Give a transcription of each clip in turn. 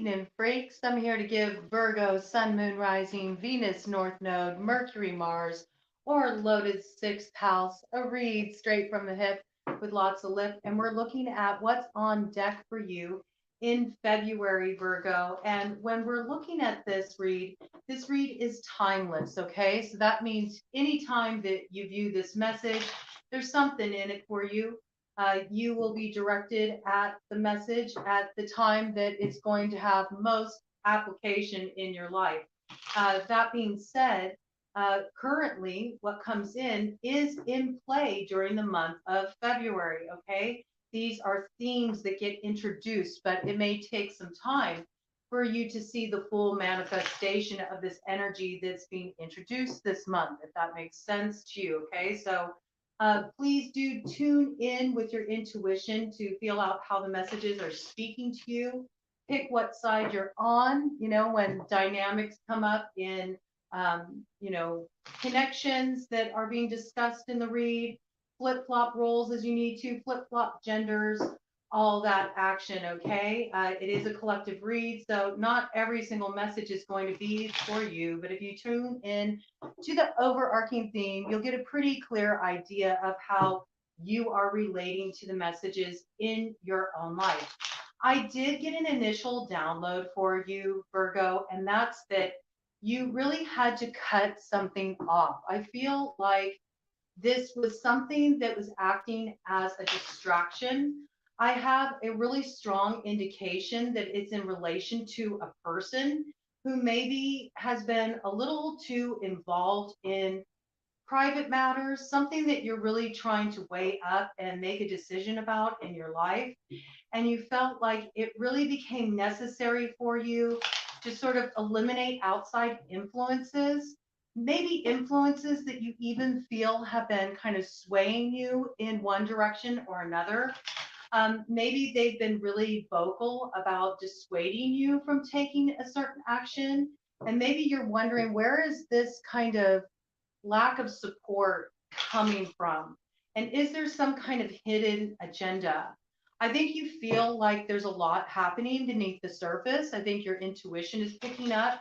evening, freaks. I'm here to give Virgo, Sun, Moon, Rising, Venus, North Node, Mercury, Mars, or loaded sixth house, a read straight from the hip with lots of lip. And we're looking at what's on deck for you in February, Virgo. And when we're looking at this read is timeless, okay? So that means anytime that you view this message, there's something in it for you. You will be directed at the message at the time that it's going to have most application in your life. That being said, currently what comes in is in play during the month of February, okay? These are themes that get introduced, but it may take some time for you to see the full manifestation of this energy that's being introduced this month, if that makes sense to you, okay? So please do tune in with your intuition to feel out how the messages are speaking to you. Pick what side you're on, when dynamics come up in, connections that are being discussed in the read, flip flop roles as you need to, flip flop genders, all that action, okay? It is a collective read, so not every single message is going to be for you, but if you tune in to the overarching theme, you'll get a pretty clear idea of how you are relating to the messages in your own life. I did get an initial download for you, Virgo, and that's that you really had to cut something off. I feel like this was something that was acting as a distraction. I have a really strong indication that it's in relation to a person who maybe has been a little too involved in private matters, something that you're really trying to weigh up and make a decision about in your life. And you felt like it really became necessary for you to sort of eliminate outside influences, maybe influences that you even feel have been kind of swaying you in one direction or another. Maybe they've been really vocal about dissuading you from taking a certain action. And maybe you're wondering, where is this kind of lack of support coming from? And is there some kind of hidden agenda? I think you feel like there's a lot happening beneath the surface. I think your intuition is picking up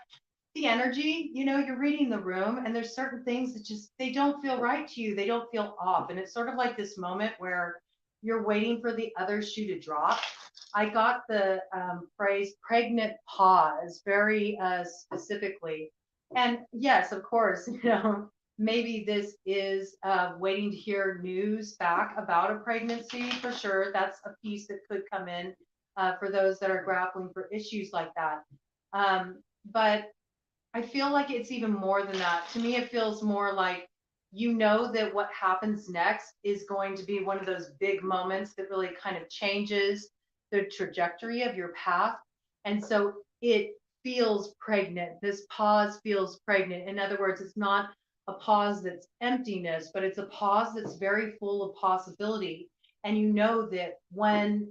the energy. You're reading the room, and there's certain things that just, they don't feel right to you. They don't feel off. And it's sort of like this moment where you're waiting for the other shoe to drop. I got the phrase pregnant pause very specifically. And yes, of course, maybe this is waiting to hear news back about a pregnancy for sure. That's a piece that could come in for those that are grappling for issues like that. But I feel like it's even more than that. To me, it feels more like that what happens next is going to be one of those big moments that really kind of changes the trajectory of your path. And so it feels pregnant. This pause feels pregnant. In other words, it's not a pause that's emptiness, but it's a pause that's very full of possibility. And that when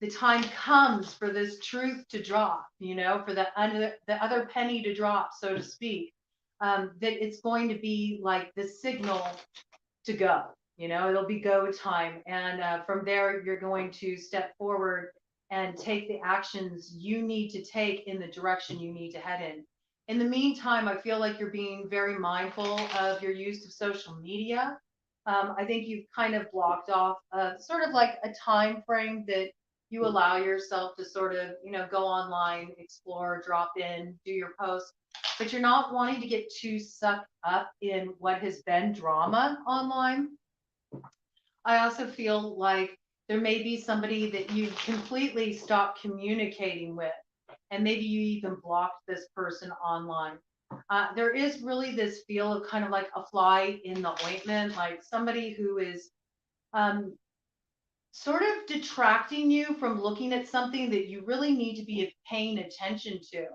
the time comes for this truth to drop, for the other penny to drop, so to speak, that it's going to be like the signal to go. It'll be go time. And from there, you're going to step forward and take the actions you need to take in the direction you need to head in. In the meantime, I feel like you're being very mindful of your use of social media. I think you've kind of blocked off sort of like a time frame that you allow yourself to sort of, go online, explore, drop in, do your posts, but you're not wanting to get too sucked up in what has been drama online. I also feel like there may be somebody that you completely stopped communicating with, and maybe you even blocked this person online. There is really this feel of kind of like a fly in the ointment, like somebody who is sort of detracting you from looking at something that you really need to be paying attention to.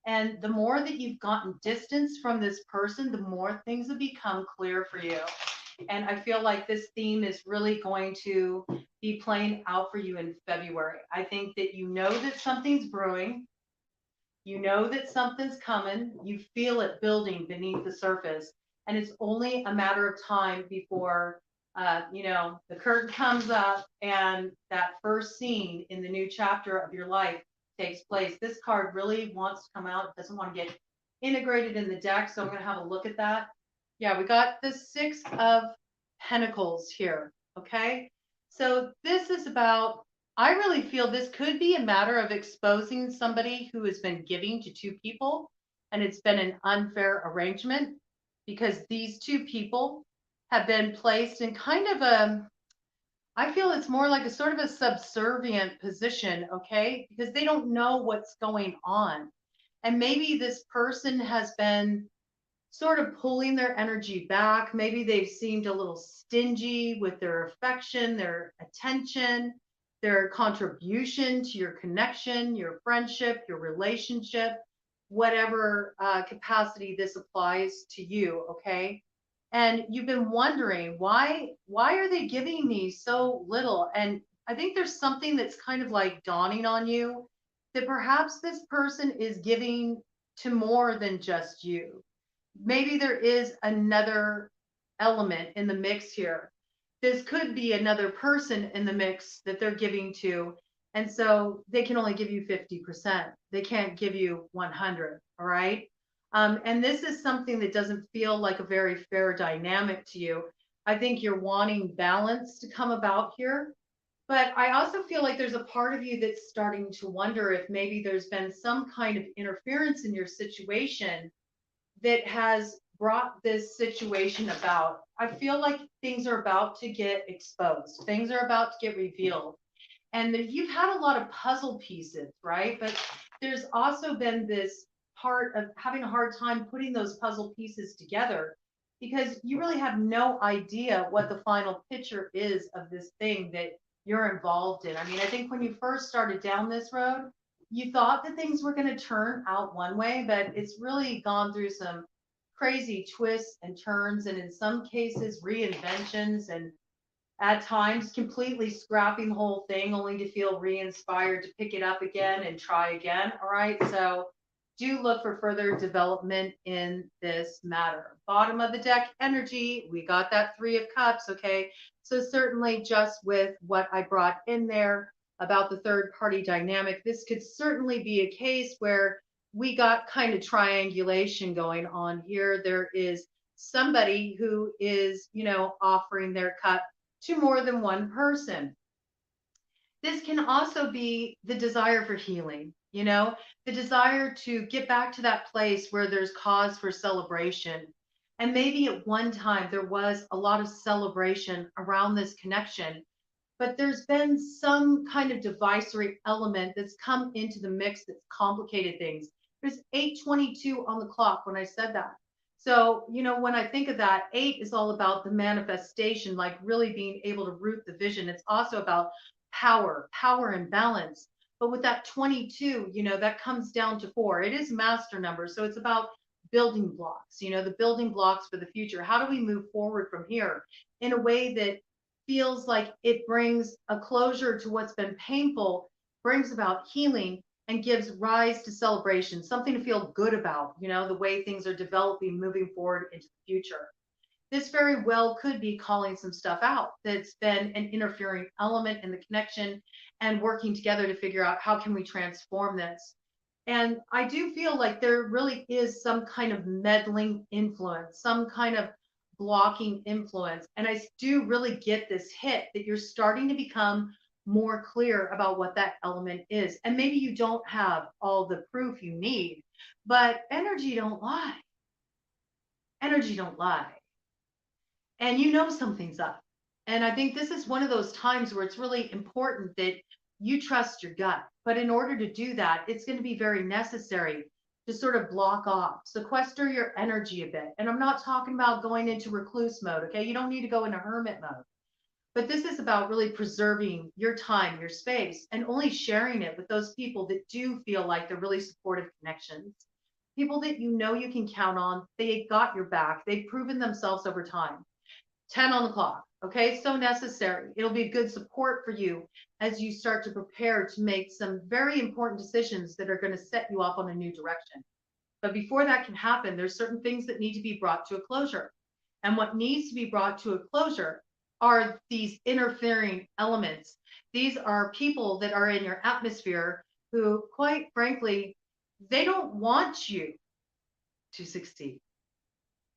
And the more that you've gotten distance from this person, the more things have become clear for you. And I feel like this theme is really going to be playing out for you in February. I think that that something's brewing. That something's coming. You feel it building beneath the surface. And it's only a matter of time before the curtain comes up and that first scene in the new chapter of your life takes place. This card really wants to come out. It doesn't want to get integrated in the deck, so I'm going to have a look at that. Yeah, we got the Six of Pentacles here, okay? So this is about, I really feel this could be a matter of exposing somebody who has been giving to two people, and it's been an unfair arrangement because these two people have been placed in kind of a, I feel it's more like a sort of a subservient position, okay? Because they don't know what's going on. And maybe this person has been sort of pulling their energy back. Maybe they've seemed a little stingy with their affection, their attention, their contribution to your connection, your friendship, your relationship, whatever capacity this applies to you, okay? And you've been wondering why are they giving me so little? And I think there's something that's kind of like dawning on you that perhaps this person is giving to more than just you. Maybe there is another element in the mix here. This could be another person in the mix that they're giving to. And so they can only give you 50%. They can't give you 100. All right. And this is something that doesn't feel like a very fair dynamic to you. I think you're wanting balance to come about here. But I also feel like there's a part of you that's starting to wonder if maybe there's been some kind of interference in your situation that has brought this situation about. I feel like things are about to get exposed. Things are about to get revealed. And that you've had a lot of puzzle pieces, right? But there's also been this part of having a hard time putting those puzzle pieces together because you really have no idea what the final picture is of this thing that you're involved in. I mean, I think when you first started down this road, you thought that things were going to turn out one way, but it's really gone through some crazy twists and turns, and in some cases, reinventions, and at times completely scrapping the whole thing only to feel re-inspired to pick it up again and try again. All right. So do look for further development in this matter. Bottom of the deck energy, we got that Three of Cups. Okay. So certainly just with what I brought in there about the third party dynamic, this could certainly be a case where we got kind of triangulation going on here. There is somebody who is, offering their cup to more than one person. This can also be the desire for healing, the desire to get back to that place where there's cause for celebration. And maybe at one time there was a lot of celebration around this connection, but there's been some kind of divisory element that's come into the mix that's complicated things. There's 8:22 on the clock when I said that. So, when I think of that, 8 is all about the manifestation, like really being able to root the vision. It's also about power and balance. But with that 22, that comes down to 4. It is master number. So it's about building blocks, the building blocks for the future. How do we move forward from here in a way that feels like it brings a closure to what's been painful, brings about healing, and gives rise to celebration, something to feel good about, the way things are developing, moving forward into the future. This very well could be calling some stuff out that's been an interfering element in the connection and working together to figure out how can we transform this. And I do feel like there really is some kind of meddling influence, some kind of blocking influence. And I do really get this hit that you're starting to become more clear about what that element is. And maybe you don't have all the proof you need, but energy don't lie. Energy don't lie. And something's up. And I think this is one of those times where it's really important that you trust your gut. But in order to do that, it's going to be very necessary to sort of block off, sequester your energy a bit. And I'm not talking about going into recluse mode, okay? You don't need to go into hermit mode. But this is about really preserving your time, your space, and only sharing it with those people that do feel like they're really supportive connections. People that you can count on. They got your back. They've proven themselves over time. 10 on the clock. Okay, so necessary. It'll be good support for you as you start to prepare to make some very important decisions that are going to set you off on a new direction. But before that can happen, there's certain things that need to be brought to a closure. And what needs to be brought to a closure are these interfering elements. These are people that are in your atmosphere who, quite frankly, they don't want you to succeed.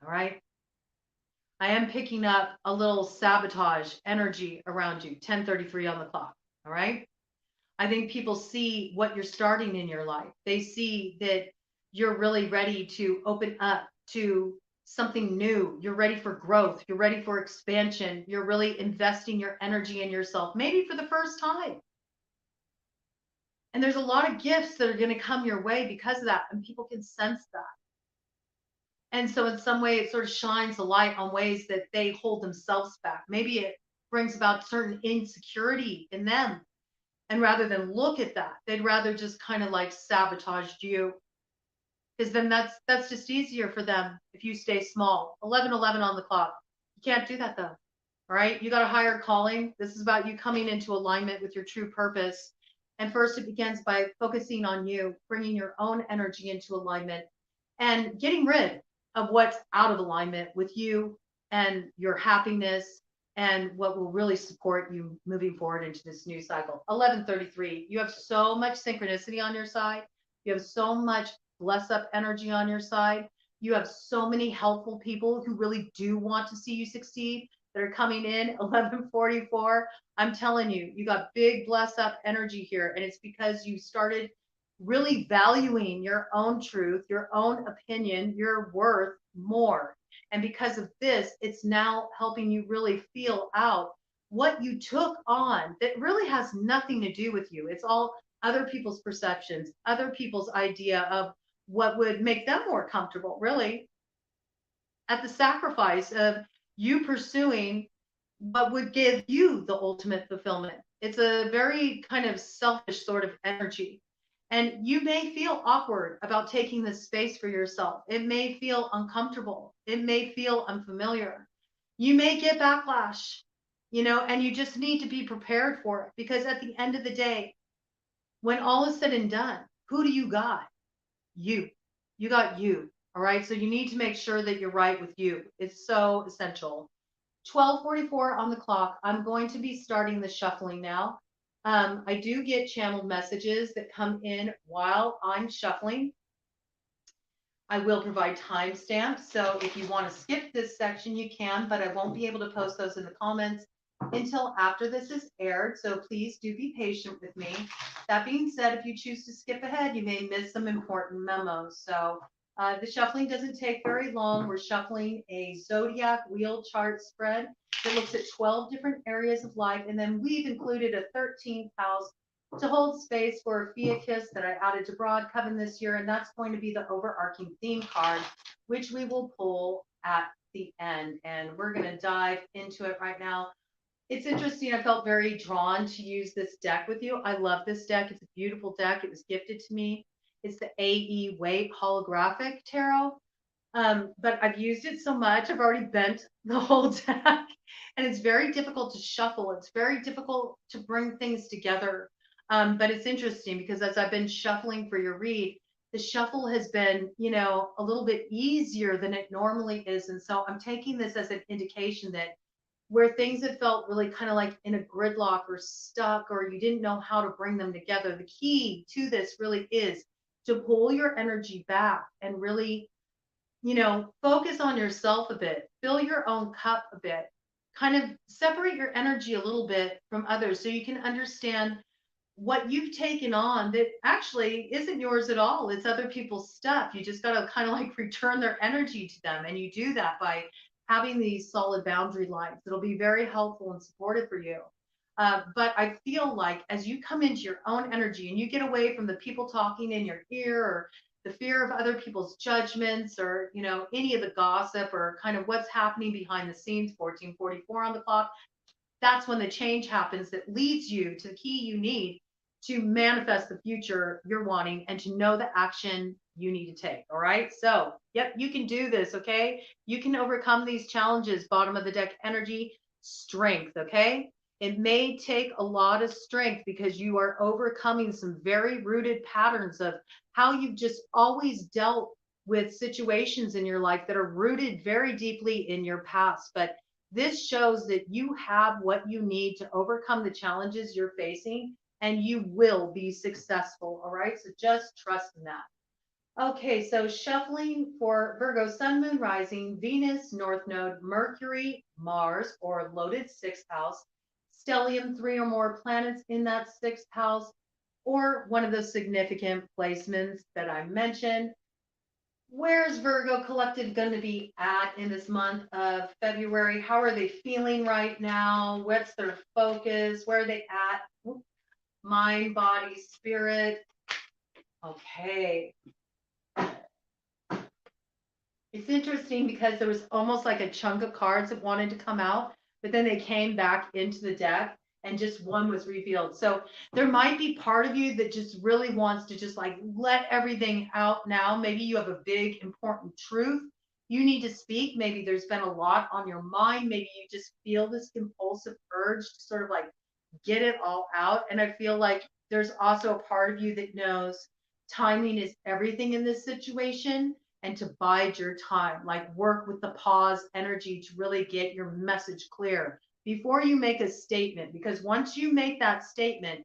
All right. I am picking up a little sabotage energy around you, 10:33 on the clock. All right. I think people see what you're starting in your life. They see that you're really ready to open up to something new. You're ready for growth. You're ready for expansion. You're really investing your energy in yourself, maybe for the first time. And there's a lot of gifts that are going to come your way because of that. And people can sense that. And so in some way, it sort of shines a light on ways that they hold themselves back. Maybe it brings about certain insecurity in them. And rather than look at that, they'd rather just kind of like sabotage you. Because then that's just easier for them if you stay small. 11:11 on the clock. You can't do that though. All right. You got a higher calling. This is about you coming into alignment with your true purpose. And first, it begins by focusing on you, bringing your own energy into alignment and getting rid of what's out of alignment with you and your happiness and what will really support you moving forward into this new cycle. 11:33. You have so much synchronicity on your side. You have so much bless up energy on your side. You have so many helpful people who really do want to see you succeed that are coming in. 11:44. I'm telling you, you got big bless up energy here. And it's because you started really valuing your own truth, your own opinion, your worth more. And because of this, it's now helping you really feel out what you took on that really has nothing to do with you. It's all other people's perceptions, other people's idea of what would make them more comfortable, really, at the sacrifice of you pursuing what would give you the ultimate fulfillment. It's a very kind of selfish sort of energy. And you may feel awkward about taking this space for yourself. It may feel uncomfortable. It may feel unfamiliar. You may get backlash, and you just need to be prepared for it because at the end of the day, when all is said and done, who do you got? You. You got you. All right. So you need to make sure that you're right with you. It's so essential. 12:44 on the clock. I'm going to be starting the shuffling now. I do get channeled messages that come in while I'm shuffling. I will provide timestamps. So if you want to skip this section, you can, but I won't be able to post those in the comments until after this is aired. So please do be patient with me. That being said, if you choose to skip ahead, you may miss some important memos. So the shuffling doesn't take very long. We're shuffling a zodiac wheel chart spread that looks at 12 different areas of life. And then we've included a 13th house to hold space for a Fiacus that I added to BroadCoven this year. And that's going to be the overarching theme card, which we will pull at the end. And we're going to dive into it right now. It's interesting. I felt very drawn to use this deck with you. I love this deck. It's a beautiful deck. It was gifted to me. It's the AE Weight Holographic Tarot. But I've used it so much. I've already bent the whole deck. And it's very difficult to shuffle. It's very difficult to bring things together. But it's interesting because as I've been shuffling for your read, the shuffle has been, a little bit easier than it normally is. And so I'm taking this as an indication that where things have felt really kind of like in a gridlock or stuck, or you didn't know how to bring them together, the key to this really is to pull your energy back and really, focus on yourself a bit, fill your own cup a bit, kind of separate your energy a little bit from others so you can understand what you've taken on that actually isn't yours at all. It's other people's stuff. You just got to kind of like return their energy to them. And you do that by having these solid boundary lines. It'll be very helpful and supportive for you. But I feel like as you come into your own energy and you get away from the people talking in your ear or the fear of other people's judgments or, any of the gossip or kind of what's happening behind the scenes, 14:44 on the clock, that's when the change happens that leads you to the key you need to manifest the future you're wanting and to know the action you need to take. All right. So, yep, you can do this. Okay. You can overcome these challenges. Bottom of the deck energy, strength. Okay. It may take a lot of strength because you are overcoming some very rooted patterns of how you've just always dealt with situations in your life that are rooted very deeply in your past. But this shows that you have what you need to overcome the challenges you're facing and you will be successful. All right. So just trust in that. Okay, so shuffling for Virgo, Sun, Moon, Rising, Venus, North Node, Mercury, Mars, or loaded sixth house, stellium, 3 or more planets in that sixth house, or one of the significant placements that I mentioned. Where's Virgo Collective going to be at in this month of February? How are they feeling right now? What's their focus? Where are they at? Mind, body, spirit. Okay. It's interesting because there was almost like a chunk of cards that wanted to come out, but then they came back into the deck and just one was revealed. So there might be part of you that just really wants to just like let everything out now. Maybe you have a big, important truth you need to speak. Maybe there's been a lot on your mind. Maybe you just feel this compulsive urge to sort of like get it all out. And I feel like there's also a part of you that knows timing is everything in this situation, and to bide your time, like work with the pause energy to really get your message clear before you make a statement. Because once you make that statement,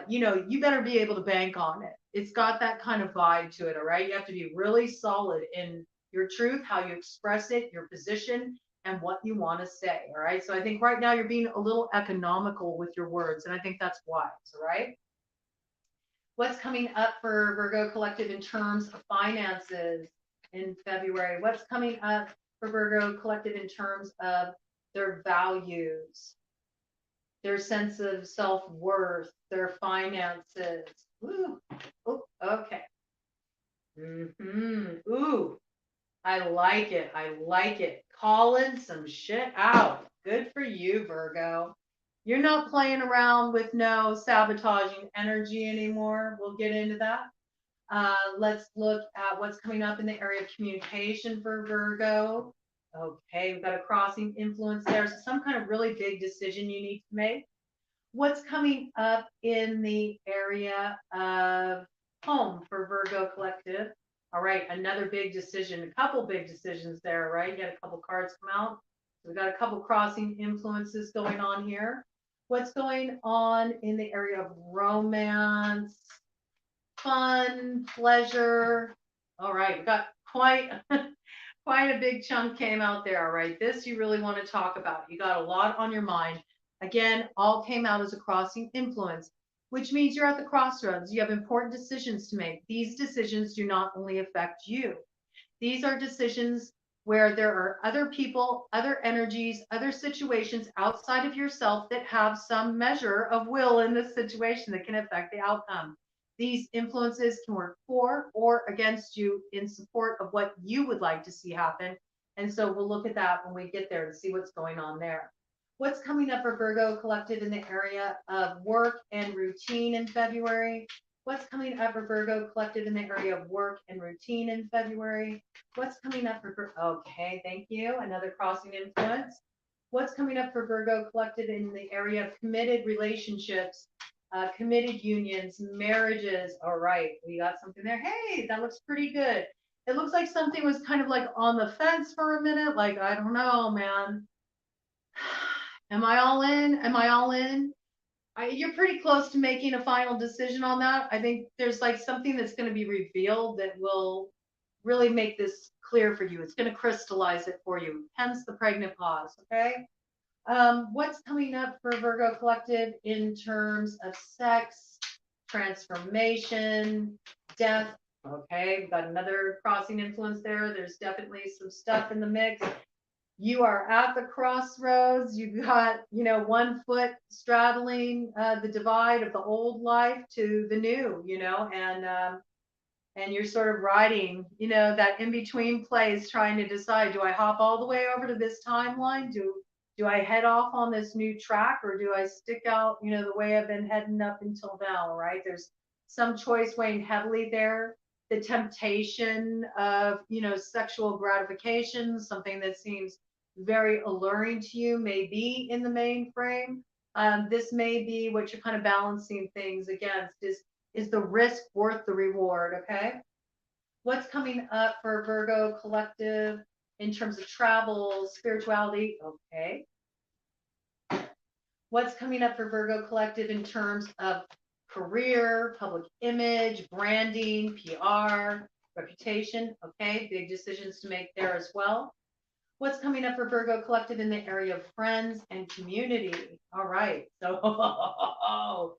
you better be able to bank on it. It's got that kind of vibe to it. All right. You have to be really solid in your truth, how you express it, your position, and what you want to say. All right. So I think right now you're being a little economical with your words, and I think that's wise. All right. What's coming up for Virgo Collective in terms of finances in February? What's coming up for Virgo Collective in terms of their values, their sense of self-worth, their finances? Ooh, oh, okay. Ooh, I like it. I like it. Calling some shit out. Good for you, Virgo. You're not playing around with no sabotaging energy anymore. We'll get into that. Let's look at what's coming up in the area of communication for Virgo. Okay, we've got a crossing influence there. So some kind of really big decision you need to make. What's coming up in the area of home for Virgo Collective? All right, another big decision, a couple big decisions there, right? You got a couple cards come out. So we've got a couple crossing influences going on here. What's going on in the area of romance, fun, pleasure? All right, we've got quite a big chunk came out there. All right, this you really want to talk about. You got a lot on your mind. Again, all came out as a crossing influence, which means you're at the crossroads. You have important decisions to make. These decisions do not only affect you. These are decisions where there are other people, other energies, other situations outside of yourself that have some measure of will in this situation that can affect the outcome. These influences can work for or against you in support of what you would like to see happen. And so we'll look at that when we get there to see what's going on there. What's coming up for Virgo Collective in the area of work and routine in February? What's coming up for Virgo Collective in the area of work and routine in February? What's coming up for, okay, thank you. Another crossing influence. What's coming up for Virgo Collective in the area of committed relationships, committed unions, marriages? All right, we got something there. Hey, that looks pretty good. It looks like something was kind of like on the fence for a minute. Like, I don't know, man. Am I all in? Am I all in? You're pretty close to making a final decision on that. I think there's like something that's going to be revealed that will really make this clear for you. It's going to crystallize it for you. Hence the pregnant pause. Okay. What's coming up for Virgo Collective in terms of sex, transformation, death? Okay. We've got another crossing influence there. There's definitely some stuff in the mix. You are at the crossroads. You've got, one foot straddling the divide of the old life to the new, and you're sort of riding, that in between place, trying to decide, do I hop all the way over to this timeline? Do I head off on this new track, or do I stick out, the way I've been heading up until now, right? There's some choice weighing heavily there. The temptation of, sexual gratification, something that seems very alluring to you, may be in the main frame. This may be what you're kind of balancing things against. Is the risk worth the reward? Okay. What's coming up for Virgo Collective in terms of travel, spirituality? Okay. What's coming up for Virgo Collective in terms of career, public image, branding, PR, reputation? Okay, big decisions to make there as well. What's coming up for Virgo Collective in the area of friends and community? All right, so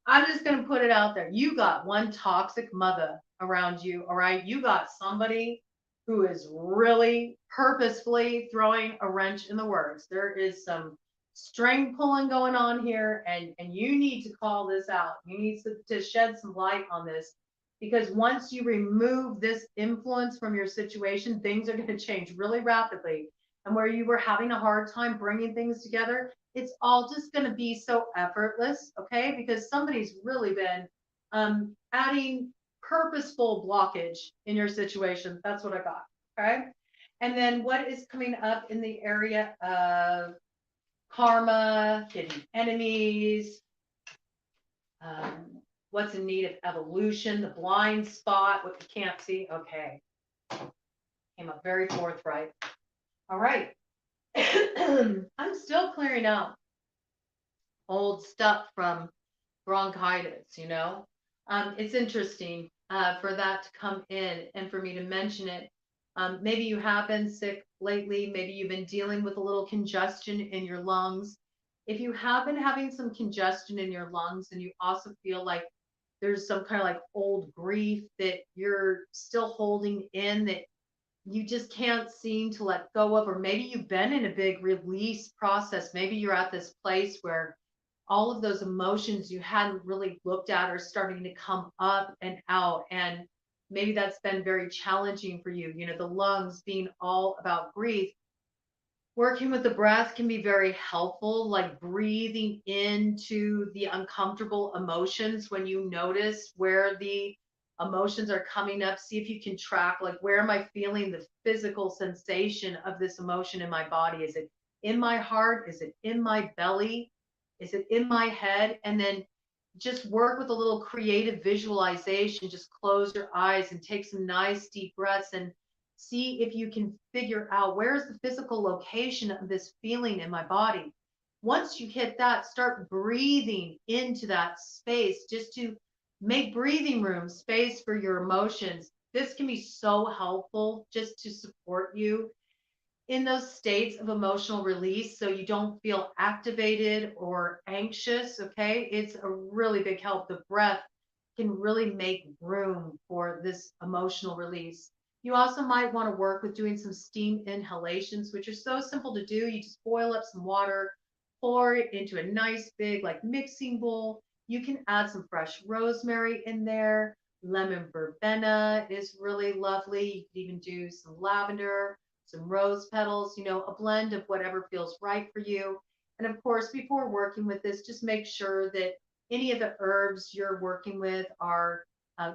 I'm just going to put it out there. You got one toxic mother around you, all right? You got somebody who is really purposefully throwing a wrench in the works. There is some string pulling going on here, and you need to call this out. You need to shed some light on this, because once you remove this influence from your situation, things are going to change really rapidly. And where you were having a hard time bringing things together, it's all just going to be so effortless, okay? Because somebody's really been adding purposeful blockage in your situation. That's what I got, okay? And then what is coming up in the area of karma, hidden enemies, what's in need of evolution, the blind spot, what you can't see. Okay. Came up very forthright. All right. I'm still clearing out old stuff from bronchitis, you know. It's interesting for that to come in and for me to mention it. Maybe you have been sick lately. Maybe you've been dealing with a little congestion in your lungs. If you have been having some congestion in your lungs and you also feel like there's some kind of like old grief that you're still holding in that you just can't seem to let go of, or maybe you've been in a big release process. Maybe you're at this place where all of those emotions you hadn't really looked at are starting to come up and out. And maybe that's been very challenging for you. You know, the lungs being all about grief. Working with the breath can be very helpful, like breathing into the uncomfortable emotions when you notice where the emotions are coming up. See if you can track, like, where am I feeling the physical sensation of this emotion in my body? Is it in my heart? Is it in my belly? Is it in my head? And then just work with a little creative visualization. Just close your eyes and take some nice deep breaths and see if you can figure out where's the physical location of this feeling in my body. Once you hit that, start breathing into that space just to make breathing room, space for your emotions. This can be so helpful just to support you in those states of emotional release so you don't feel activated or anxious, okay? It's a really big help. The breath can really make room for this emotional release. You also might want to work with doing some steam inhalations, which are so simple to do. You just boil up some water, pour it into a nice big like mixing bowl. You can add some fresh rosemary in there. Lemon verbena is really lovely. You could even do some lavender, some rose petals, you know, a blend of whatever feels right for you. And of course, before working with this, just make sure that any of the herbs you're working with are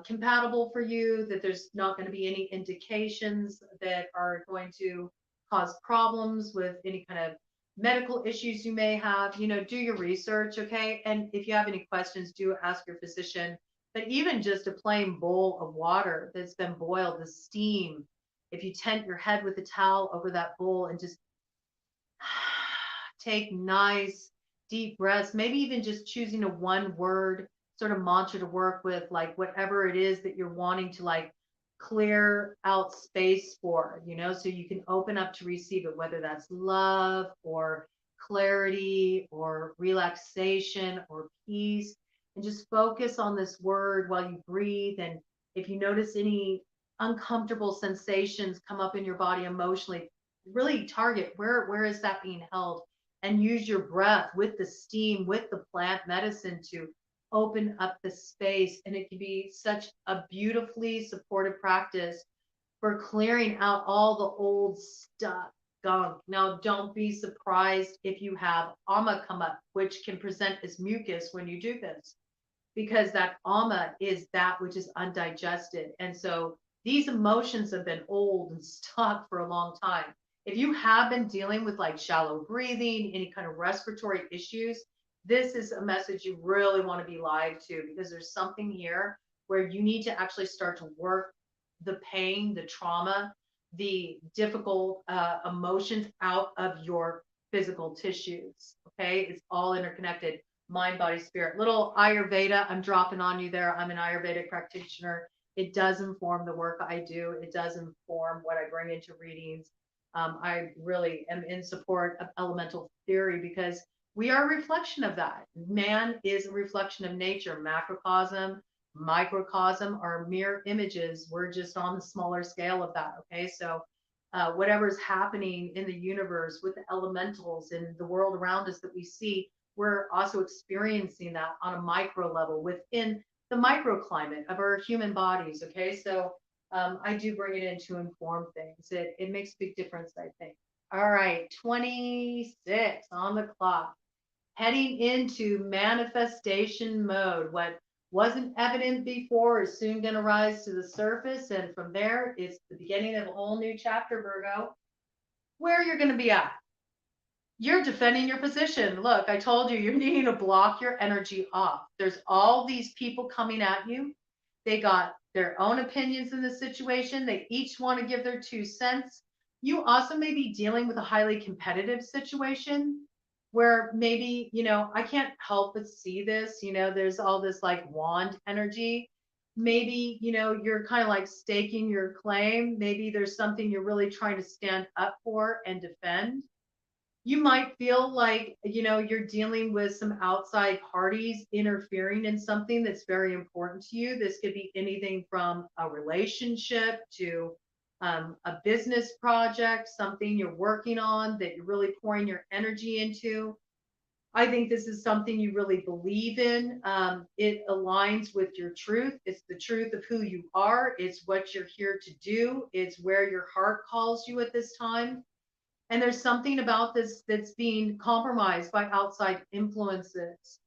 compatible for you, that there's not going to be any indications that are going to cause problems with any kind of medical issues you may have. You know, do your research, okay? And if you have any questions, do ask your physician. But even just a plain bowl of water that's been boiled, the steam, if you tent your head with a towel over that bowl and just take nice deep breaths, maybe even just choosing a one word sort of mantra to work with, like whatever it is that you're wanting to like clear out space for, you know, so you can open up to receive it, whether that's love or clarity or relaxation or peace. And just focus on this word while you breathe. And if you notice any uncomfortable sensations come up in your body emotionally, really target where is that being held, and use your breath with the steam, with the plant medicine to open up the space. And it can be such a beautifully supportive practice for clearing out all the old stuff, gunk. Now, don't be surprised if you have ama come up, which can present as mucus when you do this, because that ama is that which is undigested. And so these emotions have been old and stuck for a long time. If you have been dealing with like shallow breathing, any kind of respiratory issues, this is a message you really want to be live to, because there's something here where you need to actually start to work the pain, the trauma, the difficult emotions out of your physical tissues. Okay, it's all interconnected. Mind, body, spirit. Little Ayurveda, I'm dropping on you there. I'm an Ayurvedic practitioner. It does inform the work I do. It does inform what I bring into readings. I really am in support of elemental theory because we are a reflection of that. Man is a reflection of nature. Macrocosm, microcosm are mere images. We're just on the smaller scale of that. Okay, so whatever's happening in the universe with the elementals and the world around us that we see, we're also experiencing that on a micro level within the microclimate of our human bodies. Okay, so I do bring it in to inform things. It makes a big difference, I think. All right, 26 on the clock, heading into manifestation mode. What wasn't evident before is soon going to rise to the surface. And from there, it's the beginning of a whole new chapter, Virgo, where you're going to be at. You're defending your position. Look, I told you, you're needing to block your energy off. There's all these people coming at you. They got their own opinions in the situation. They each want to give their 2 cents. You also may be dealing with a highly competitive situation where maybe, I can't help but see this, there's all this like wand energy. Maybe, you're kind of like staking your claim. Maybe there's something you're really trying to stand up for and defend. You might feel like, you're dealing with some outside parties interfering in something that's very important to you. This could be anything from a relationship to a business project, something you're working on that you're really pouring your energy into. I think this is something you really believe in. It aligns with your truth. It's the truth of who you are. It's what you're here to do. It's where your heart calls you at this time. And there's something about this that's being compromised by outside influences.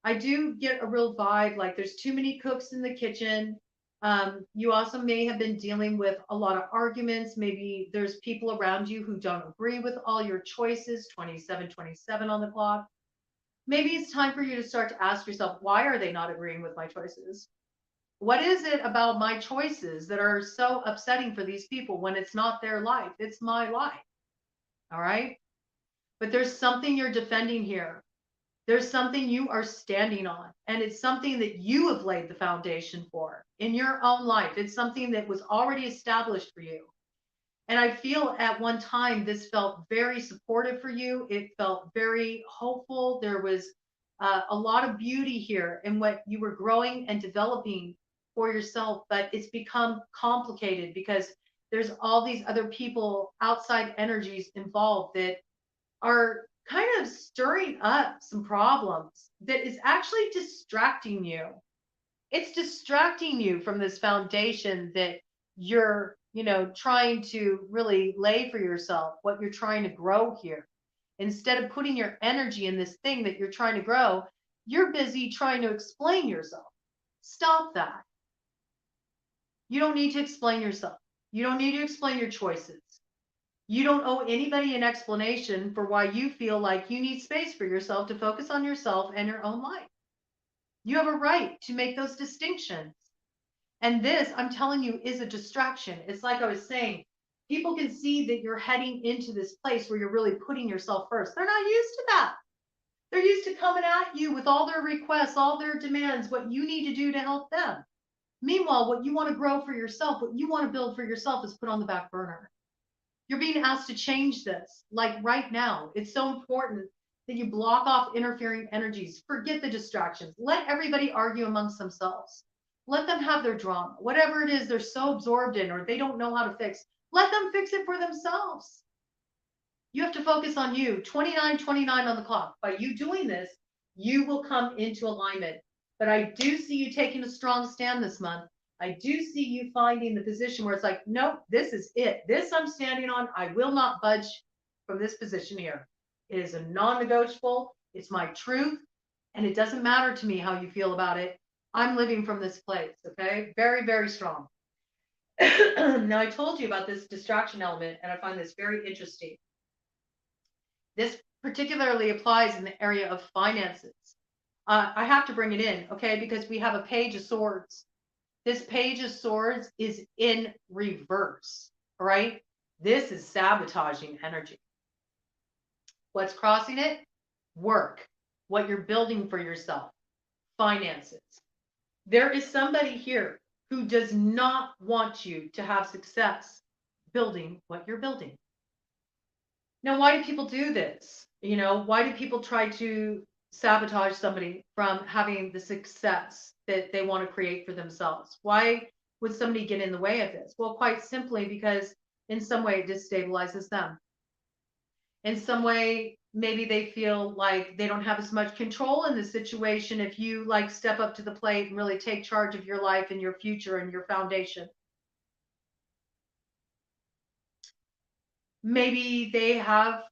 I do get a real vibe like there's too many cooks in the kitchen. You also may have been dealing with a lot of arguments. Maybe there's people around you who don't agree with all your choices. 27 on the clock. Maybe it's time for you to start to ask yourself, why are they not agreeing with my choices? What is it about my choices that are so upsetting for these people when it's not their life? It's my life. All right. But there's something you're defending here. There's something you are standing on, and it's something that you have laid the foundation for in your own life. It's something that was already established for you. And I feel at one time this felt very supportive for you. It felt very hopeful. There was a lot of beauty here in what you were growing and developing for yourself, but it's become complicated because there's all these other people, outside energies involved that are kind of stirring up some problems that is actually distracting you. It's distracting you from this foundation that you're, trying to really lay for yourself, what you're trying to grow here. Instead of putting your energy in this thing that you're trying to grow, you're busy trying to explain yourself. Stop that. You don't need to explain yourself. You don't need to explain your choices. You don't owe anybody an explanation for why you feel like you need space for yourself to focus on yourself and your own life. You have a right to make those distinctions. And this, I'm telling you, is a distraction. It's like I was saying, people can see that you're heading into this place where you're really putting yourself first. They're not used to that. They're used to coming at you with all their requests, all their demands, what you need to do to help them. Meanwhile, what you want to grow for yourself, what you want to build for yourself is put on the back burner. You're being asked to change this, like right now. It's so important that you block off interfering energies. Forget the distractions. Let everybody argue amongst themselves. Let them have their drama. Whatever it is they're so absorbed in or they don't know how to fix, let them fix it for themselves. You have to focus on you. 29 on the clock. By you doing this, you will come into alignment. But I do see you taking a strong stand this month. I do see you finding the position where it's like, nope, this is it. This I'm standing on. I will not budge from this position here. It is a non-negotiable. It's my truth. And it doesn't matter to me how you feel about it. I'm living from this place. Okay. Very, very strong. Now, I told you about this distraction element, and I find this very interesting. This particularly applies in the area of finances. I have to bring it in, okay, because we have a page of swords. This page of swords is in reverse, all right? This is sabotaging energy. What's crossing it? Work, what you're building for yourself, finances. There is somebody here who does not want you to have success building what you're building. Now, why do people do this? Why do people try to sabotage somebody from having the success that they want to create for themselves? Why would somebody get in the way of this? Well, quite simply because in some way it destabilizes them. In some way, maybe they feel like they don't have as much control in the situation if you like step up to the plate and really take charge of your life and your future and your foundation. Maybe they have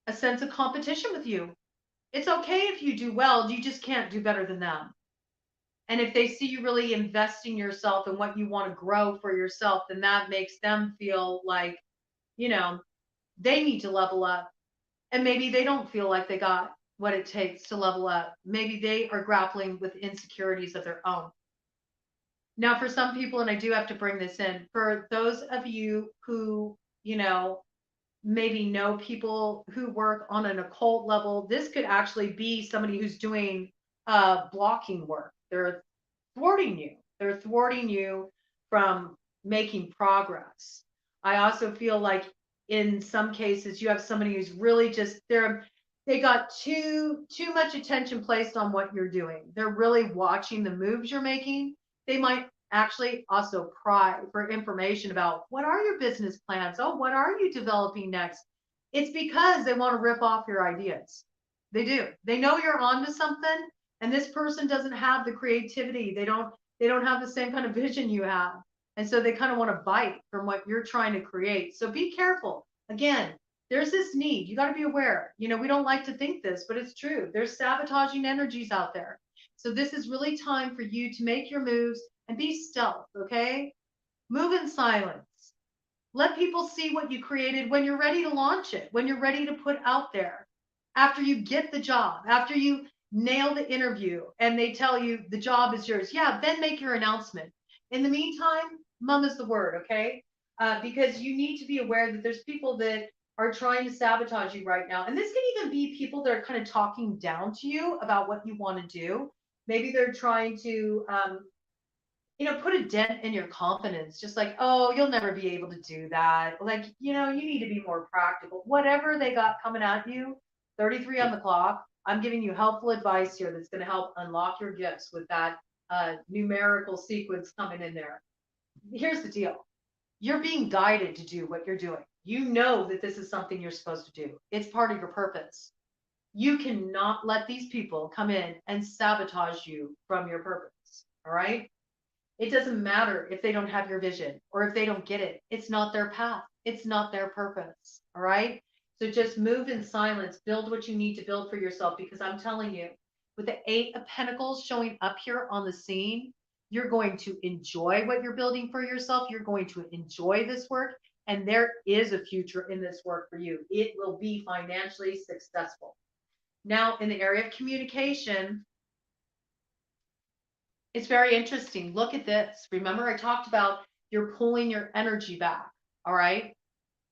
a sense of competition with you. It's okay if you do well, you just can't do better than them. And if they see you really investing yourself in what you want to grow for yourself, then that makes them feel like, they need to level up. And maybe they don't feel like they got what it takes to level up. Maybe they are grappling with insecurities of their own. Now, for some people, and I do have to bring this in, for those of you who, maybe know people who work on an occult level, this could actually be somebody who's doing blocking work. They're thwarting you. They're thwarting you from making progress. I also feel like in some cases you have somebody who's really just they got too much attention placed on what you're doing. They're really watching the moves you're making. They might actually also pry for information about what are your business plans? Oh, what are you developing next? It's because they want to rip off your ideas. They do. They know you're onto something, and this person doesn't have the creativity. They don't have the same kind of vision you have. And so they kind of want to bite from what you're trying to create. So be careful. Again, there's this need. You got to be aware. We don't like to think this, but it's true. There's sabotaging energies out there. So this is really time for you to make your moves and be stealth, okay? Move in silence. Let people see what you created when you're ready to launch it, when you're ready to put out there. After you get the job, after you nail the interview and they tell you the job is yours, yeah, then make your announcement. In the meantime, mum is the word, okay? Because you need to be aware that there's people that are trying to sabotage you right now. And this can even be people that are kind of talking down to you about what you want to do. Maybe they're trying to put a dent in your confidence, just like, oh, you'll never be able to do that. Like, you need to be more practical. Whatever they got coming at you, 33 on the clock, I'm giving you helpful advice here that's going to help unlock your gifts with that numerical sequence coming in there. Here's the deal. You're being guided to do what you're doing. You know that this is something you're supposed to do. It's part of your purpose. You cannot let these people come in and sabotage you from your purpose. All right? It doesn't matter if they don't have your vision or if they don't get it. It's not their path. It's not their purpose. All right? So just move in silence. Build what you need to build for yourself, because I'm telling you, with the 8 of Pentacles showing up here on the scene, you're going to enjoy what you're building for yourself. You're going to enjoy this work. And there is a future in this work for you. It will be financially successful. Now, in the area of communication, it's very interesting. Look at this. Remember, I talked about you're pulling your energy back. All right.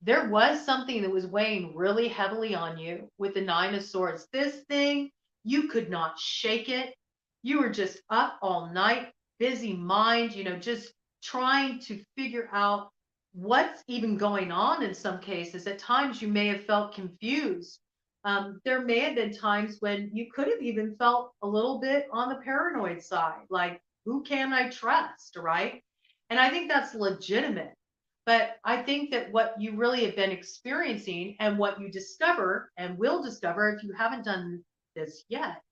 There was something that was weighing really heavily on you with the 9 of Swords. This thing, you could not shake it. You were just up all night, busy mind, just trying to figure out what's even going on in some cases. At times, you may have felt confused. There may have been times when you could have even felt a little bit on the paranoid side, like, who can I trust, right? And I think that's legitimate. But I think that what you really have been experiencing and what you discover and will discover if you haven't done this yet,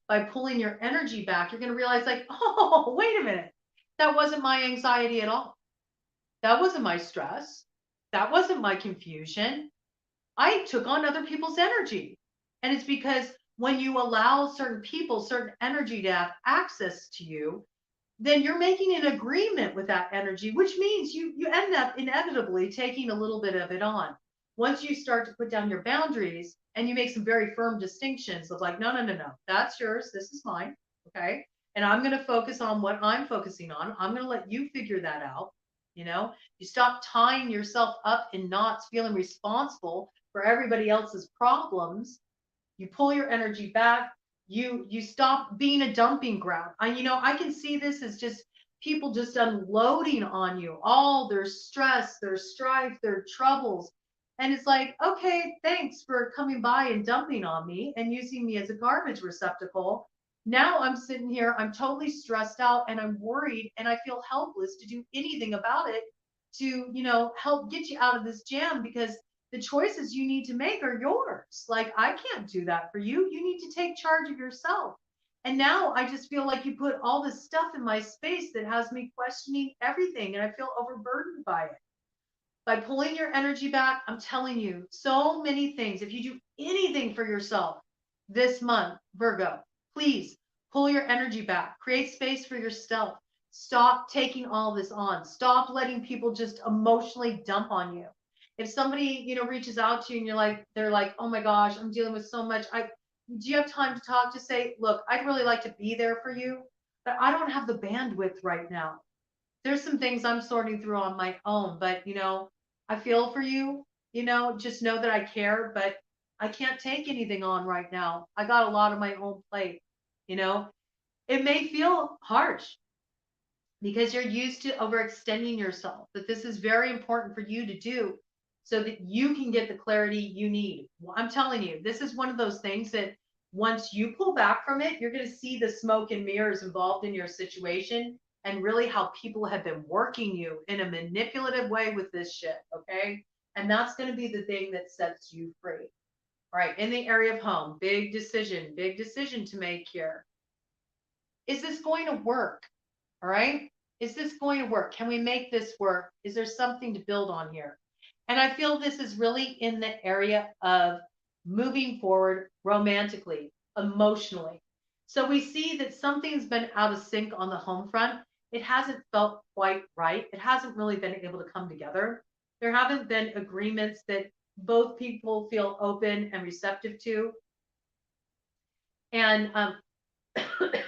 by pulling your energy back, you're going to realize, like, oh, wait a minute. That wasn't my anxiety at all. That wasn't my stress. That wasn't my confusion. I took on other people's energy. And it's because when you allow certain people, certain energy to have access to you, then you're making an agreement with that energy, which means you end up inevitably taking a little bit of it on. Once you start to put down your boundaries and you make some very firm distinctions of like, no, that's yours. This is mine. Okay. And I'm going to focus on what I'm focusing on. I'm going to let you figure that out. You know, you stop tying yourself up in knots, feeling responsible for everybody else's problems. You pull your energy back. You stop being a dumping ground. I can see this as just people just unloading on you all their stress, their strife, their troubles. And it's like, okay, thanks for coming by and dumping on me and using me as a garbage receptacle. Now I'm sitting here, I'm totally stressed out and I'm worried and I feel helpless to do anything about it to, help get you out of this jam, because the choices you need to make are yours. Like, I can't do that for you. You need to take charge of yourself. And now I just feel like you put all this stuff in my space that has me questioning everything, and I feel overburdened by it. By pulling your energy back, I'm telling you so many things. If you do anything for yourself this month, Virgo, please pull your energy back, create space for yourself. Stop taking all this on. Stop letting people just emotionally dump on you. If somebody, reaches out to you and they're like, oh my gosh, I'm dealing with so much. Do you have time to talk? To say, look, I'd really like to be there for you, but I don't have the bandwidth right now. There's some things I'm sorting through on my own, but I feel for you, just know that I care, but I can't take anything on right now. I got a lot on my own plate, you know. It may feel harsh because you're used to overextending yourself, but this is very important for you to do so that you can get the clarity you need. I'm telling you, this is one of those things that once you pull back from it, you're going to see the smoke and mirrors involved in your situation and really how people have been working you in a manipulative way with this shit. Okay. And that's going to be the thing that sets you free. All right. In the area of home, big decision to make here. Is this going to work? All right. Is this going to work? Can we make this work? Is there something to build on here? And I feel this is really in the area of moving forward romantically, emotionally. So we see that something's been out of sync on the home front. It hasn't felt quite right. It hasn't really been able to come together. There haven't been agreements that both people feel open and receptive to. And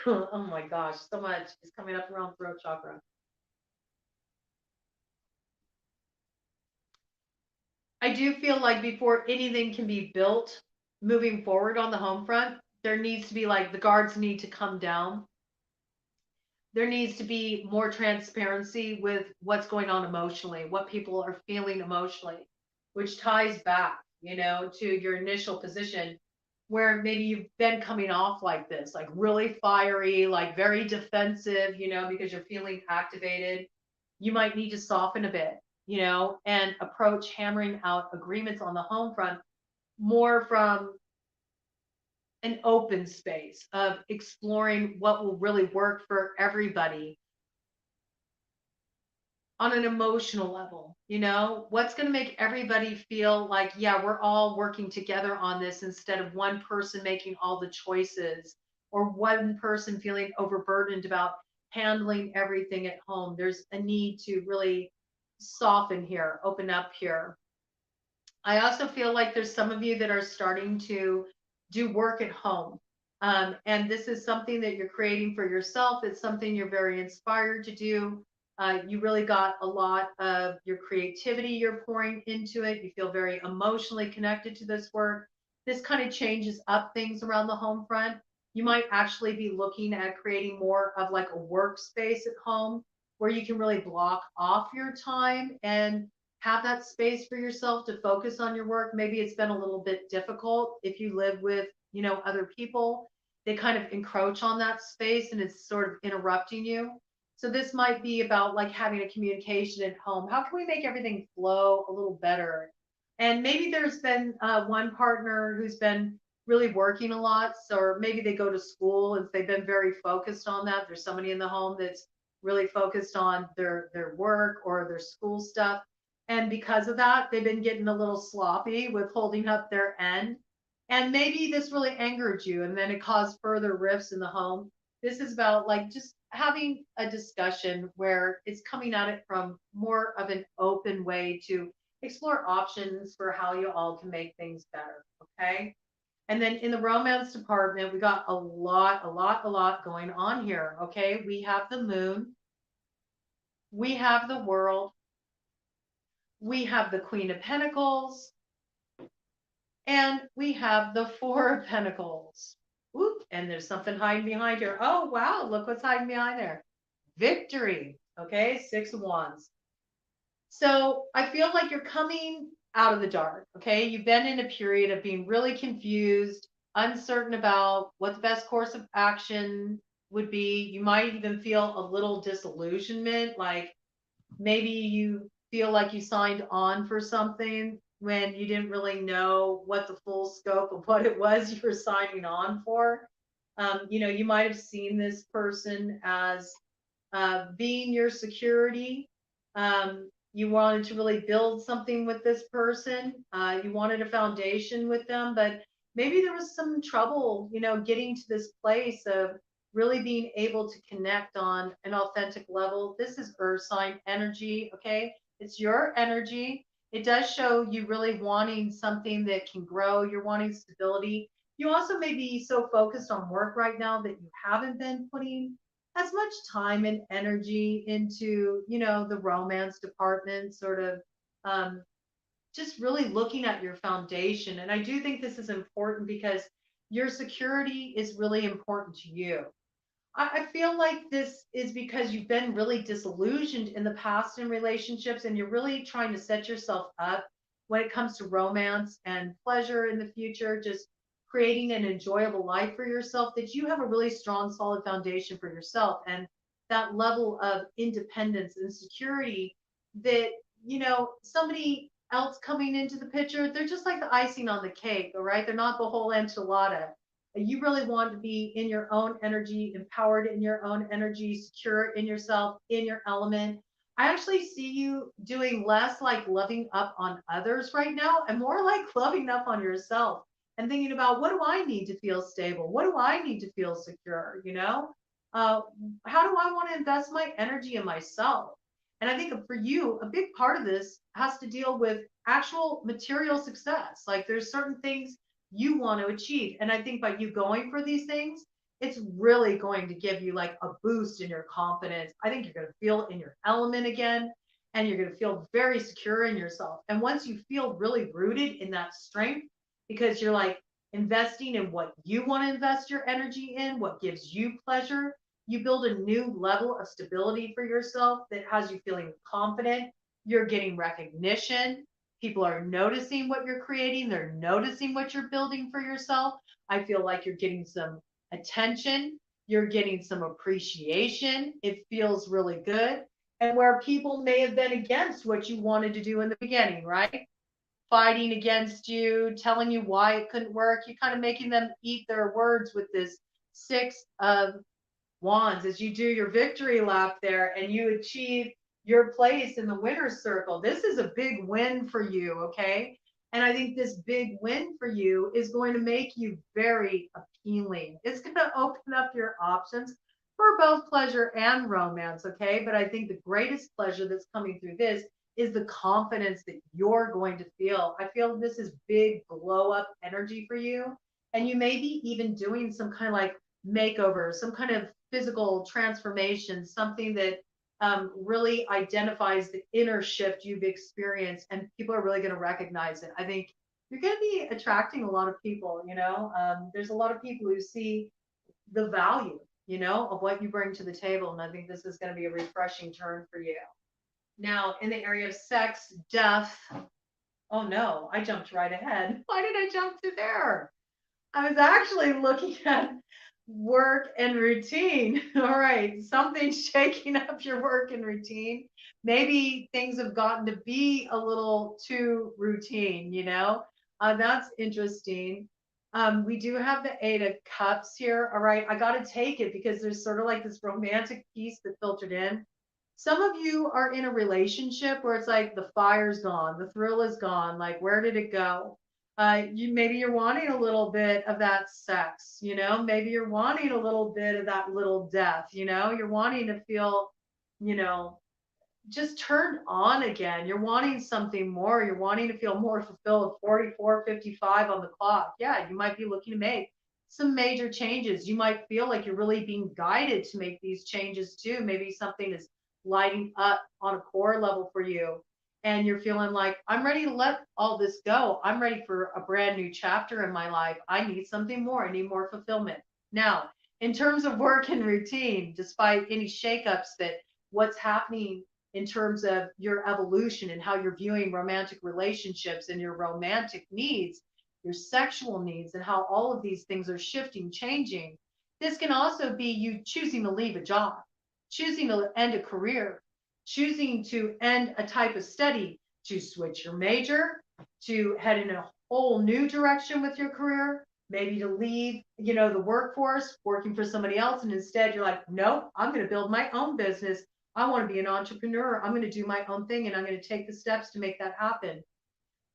oh my gosh, so much is coming up around throat chakra. I do feel like before anything can be built moving forward on the home front, there needs to be like the guards need to come down. There needs to be more transparency with what's going on emotionally, what people are feeling emotionally, which ties back, to your initial position where maybe you've been coming off like this, like really fiery, like very defensive, because you're feeling activated. You might need to soften a bit, and approach hammering out agreements on the home front more from an open space of exploring what will really work for everybody on an emotional level. What's going to make everybody feel like, yeah, we're all working together on this, instead of one person making all the choices or one person feeling overburdened about handling everything at home. There's a need to really soften here, open up here. I also feel like there's some of you that are starting to do work at home. And this is something that you're creating for yourself. It's something you're very inspired to do. You really got a lot of your creativity you're pouring into it. You feel very emotionally connected to this work. This kind of changes up things around the home front. You might actually be looking at creating more of like a workspace at home where you can really block off your time and have that space for yourself to focus on your work. Maybe it's been a little bit difficult if you live with, other people. They kind of encroach on that space and it's sort of interrupting you. So this might be about like having a communication at home. How can we make everything flow a little better? And maybe there's been one partner who's been really working a lot. So, or maybe they go to school and they've been very focused on that. There's somebody in the home that's really focused on their work or their school stuff. And because of that, they've been getting a little sloppy with holding up their end. And maybe this really angered you and then it caused further rifts in the home. This is about like just having a discussion where it's coming at it from more of an open way to explore options for how you all can make things better. Okay. And then in the romance department, we got a lot going on here. Okay. We have the moon. We have the world. We have the Queen of Pentacles, and we have the Four of Pentacles. Oop, and there's something hiding behind here. Oh, wow, look what's hiding behind there. Victory. Okay, Six of Wands. So I feel like you're coming out of the dark. Okay, you've been in a period of being really confused, uncertain about what the best course of action would be. You might even feel a little disillusionment, like maybe you feel like you signed on for something when you didn't really know what the full scope of what it was you were signing on for. You might have seen this person as being your security. You wanted to really build something with this person. You wanted a foundation with them, but maybe there was some trouble, getting to this place of really being able to connect on an authentic level. This is earth sign energy. Okay. It's your energy. It does show you really wanting something that can grow. You're wanting stability. You also may be so focused on work right now that you haven't been putting as much time and energy into, the romance department, sort of um, just really looking at your foundation. And I do think this is important because your security is really important to you. I feel like this is because you've been really disillusioned in the past in relationships, and you're really trying to set yourself up when it comes to romance and pleasure in the future, just creating an enjoyable life for yourself, that you have a really strong, solid foundation for yourself. And that level of independence and security that, somebody else coming into the picture, they're just like the icing on the cake, all right? They're not the whole enchilada. You really want to be in your own energy, empowered in your own energy, secure in yourself, in your element. I actually see you doing less like loving up on others right now and more like loving up on yourself and thinking about, what do I need to feel stable? What do I need to feel secure? Uh, how do I want to invest my energy in myself? And I think for you, a big part of this has to deal with actual material success. Like there's certain things you want to achieve. And I think by you going for these things, it's really going to give you like a boost in your confidence. I think you're going to feel in your element again, and you're going to feel very secure in yourself. And once you feel really rooted in that strength, because you're like investing in what you want to invest your energy in, what gives you pleasure, you build a new level of stability for yourself that has you feeling confident. You're getting recognition. People are noticing what you're creating. They're noticing what you're building for yourself. I feel like you're getting some attention. You're getting some appreciation. It feels really good. And where people may have been against what you wanted to do in the beginning, right? Fighting against you, telling you why it couldn't work, you kind of making them eat their words with this Six of Wands as you do your victory lap there and you achieve your place in the winner's circle. This is a big win for you, okay? And I think this big win for you is going to make you very appealing. It's going to open up your options for both pleasure and romance, okay? But I think the greatest pleasure that's coming through this is the confidence that you're going to feel. I feel this is big glow up energy for you. And you may be even doing some kind of like makeover, some kind of physical transformation, something that really identifies the inner shift you've experienced, and people are really going to recognize it. I think you're going to be attracting a lot of people. There's a lot of people who see the value, of what you bring to the table, and I think this is going to be a refreshing turn for you. Now, in the area of sex, death. Oh no, I jumped right ahead. Why did I jump to there? I was actually looking at work and routine. All right, something's shaking up your work and routine. Maybe things have gotten to be a little too routine. That's interesting. We do have the Eight of Cups here. All right, I got to take it because there's sort of like this romantic piece that filtered in. Some of you are in a relationship where it's like the fire's gone, the thrill is gone. Like, where did it go? Maybe you're wanting a little bit of that sex, maybe you're wanting a little bit of that little death, you're wanting to feel, you know, just turned on again. You're wanting something more. You're wanting to feel more fulfilled. 44, 55 on the clock. Yeah, you might be looking to make some major changes. You might feel like you're really being guided to make these changes too. Maybe something is lighting up on a core level for you. and you're feeling like, I'm ready to let all this go. I'm ready for a brand new chapter in my life. I need something more. I need more fulfillment. Now, in terms of work and routine, despite any shakeups that what's happening in terms of your evolution and how you're viewing romantic relationships and your romantic needs, your sexual needs, and how all of these things are shifting, changing. This can also be you choosing to leave a job, choosing to end a career, choosing to end a type of study, to switch your major, to head in a whole new direction with your career, maybe to leave, the workforce, working for somebody else. And instead you're like, nope, I'm going to build my own business. I want to be an entrepreneur. I'm going to do my own thing and I'm going to take the steps to make that happen.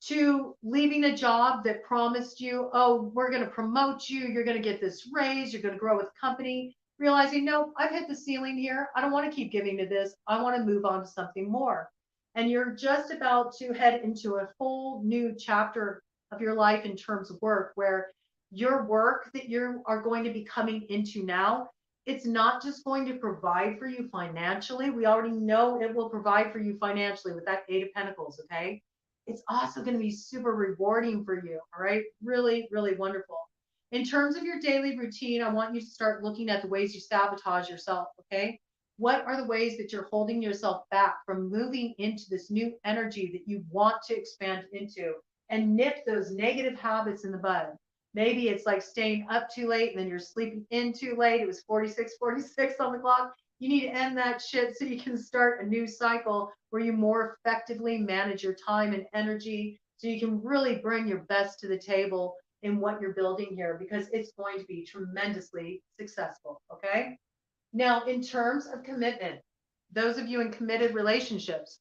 To leaving a job that promised you, oh, we're going to promote you, you're going to get this raise, you're going to grow with the company, realizing, no, I've hit the ceiling here. I don't want to keep giving to this. I want to move on to something more. And you're just about to head into a whole new chapter of your life in terms of work, where your work that you are going to be coming into now, it's not just going to provide for you financially. We already know it will provide for you financially with that Eight of Pentacles, okay? It's also going to be super rewarding for you. All right. Really, really wonderful. In terms of your daily routine, I want you to start looking at the ways you sabotage yourself. Okay. What are the ways that you're holding yourself back from moving into this new energy that you want to expand into, and nip those negative habits in the bud? Maybe it's like staying up too late and then you're sleeping in too late. It was 46 on the clock. You need to end that shit so you can start a new cycle where you more effectively manage your time and energy, so you can really bring your best to the table in what you're building here, because it's going to be tremendously successful. Okay. Now, in terms of commitment, those of you in committed relationships,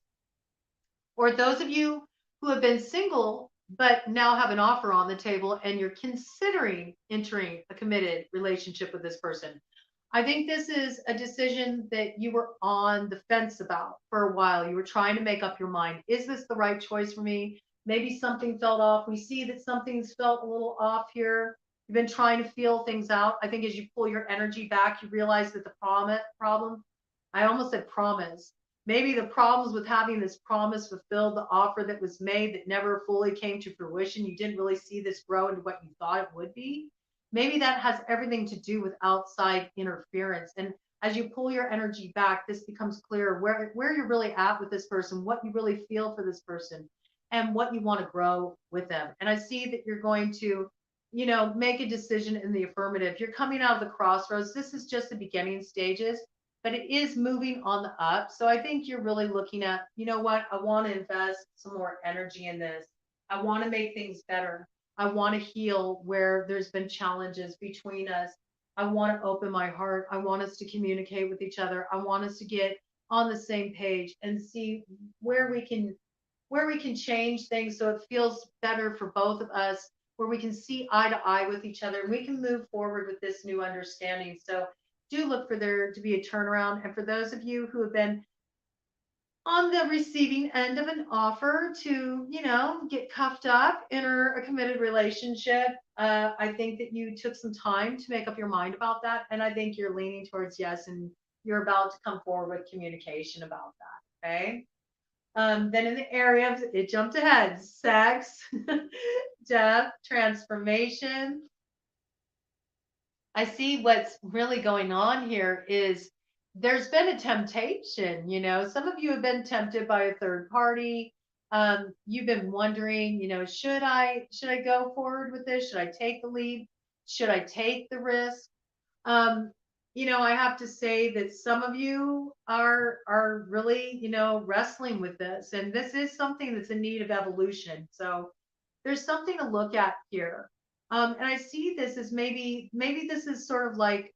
or those of you who have been single but now have an offer on the table and you're considering entering a committed relationship with this person, I think this is a decision that you were on the fence about for a while. You were trying to make up your mind. Is this the right choice for me? Maybe something felt off. We see that something's felt a little off here. You've been trying to feel things out. I think as you pull your energy back, you realize that the problem, I almost said promise. Maybe the problems with having this promise fulfilled, the offer that was made that never fully came to fruition, you didn't really see this grow into what you thought it would be. Maybe that has everything to do with outside interference. And as you pull your energy back, this becomes clear where you're really at with this person, what you really feel for this person, and what you want to grow with them. And I see that you're going to, make a decision in the affirmative. You're coming out of the crossroads. This is just the beginning stages, but it is moving on the up. So I think you're really looking at, you know what, I want to invest some more energy in this. I want to make things better. I want to heal where there's been challenges between us. I want to open my heart. I want us to communicate with each other. I want us to get on the same page and see where we can change things so it feels better for both of us, where we can see eye to eye with each other and we can move forward with this new understanding. So do look for there to be a turnaround. And for those of you who have been on the receiving end of an offer to, get cuffed up, enter a committed relationship, I think that you took some time to make up your mind about that. And I think you're leaning towards yes, and you're about to come forward with communication about that. Okay. Then in the area of, it jumped ahead, sex, death, transformation. I see what's really going on here is there's been a temptation. Some of you have been tempted by a third party. You've been wondering, should I go forward with this? Should I take the lead? Should I take the risk? I have to say that some of you are really, wrestling with this, and this is something that's in need of evolution. So there's something to look at here. And I see this as maybe this is sort of like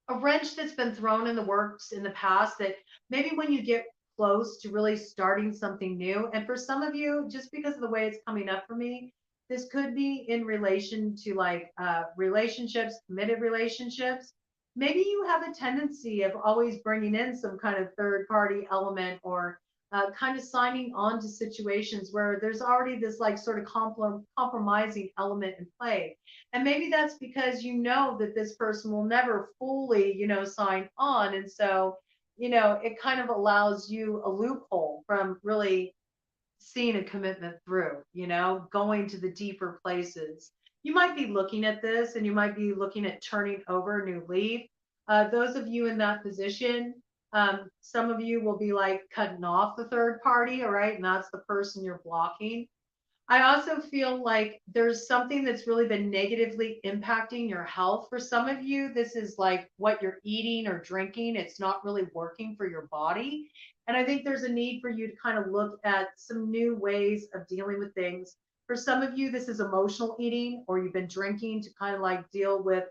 a wrench that's been thrown in the works in the past, that maybe when you get close to really starting something new, and for some of you, just because of the way it's coming up for me, this could be in relation to like relationships, committed relationships. Maybe you have a tendency of always bringing in some kind of third party element, or kind of signing on to situations where there's already this like sort of compromising element in play. And maybe that's because you know that this person will never fully, sign on. And so you know, it kind of allows you a loophole from really seeing a commitment through, you know, going to the deeper places. You might be looking at this and you might be looking at turning over a new leaf. Those of you in that position, some of you will be like cutting off the third party, all right? And that's the person you're blocking. I also feel like there's something that's really been negatively impacting your health. For some of you, this is like what you're eating or drinking. It's not really working for your body. And I think there's a need for you to kind of look at some new ways of dealing with things. For some of you, this is emotional eating, or you've been drinking to kind of like deal with